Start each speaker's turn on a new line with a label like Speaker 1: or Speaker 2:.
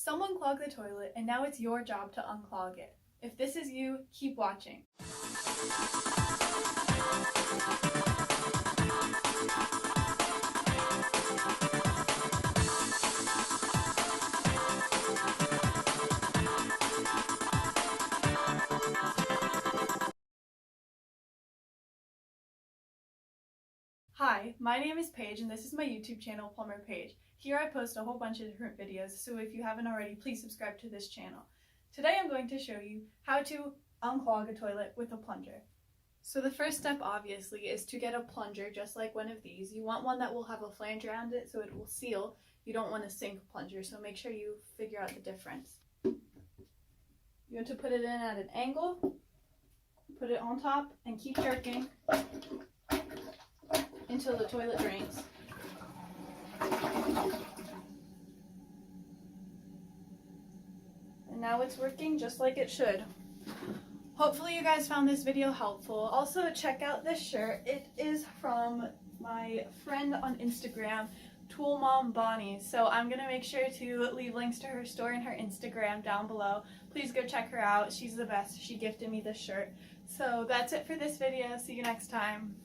Speaker 1: Someone clogged the toilet and now it's your job to unclog it. If this is you, keep watching. Hi, my name is Paige and this is my YouTube channel, Plumber Paige. Here I post a whole bunch of different videos, so if you haven't already, please subscribe to this channel. Today I'm going to show you how to unclog a toilet with a plunger. So the first step obviously is to get a plunger just like one of these. You want one that will have a flange around it so it will seal. You don't want a sink plunger, so make sure you figure out the difference. You want to put it in at an angle, put it on top, and keep jerking until the toilet drains. And now it's working just like it should. Hopefully you guys found this video helpful. Also check out this shirt. It is from my friend on Instagram, Tool Mom Bonnie. So I'm gonna make sure to leave links to her store and her Instagram down below. Please go check her out. She's the best. She gifted me this shirt. So that's it for this video. See you next time.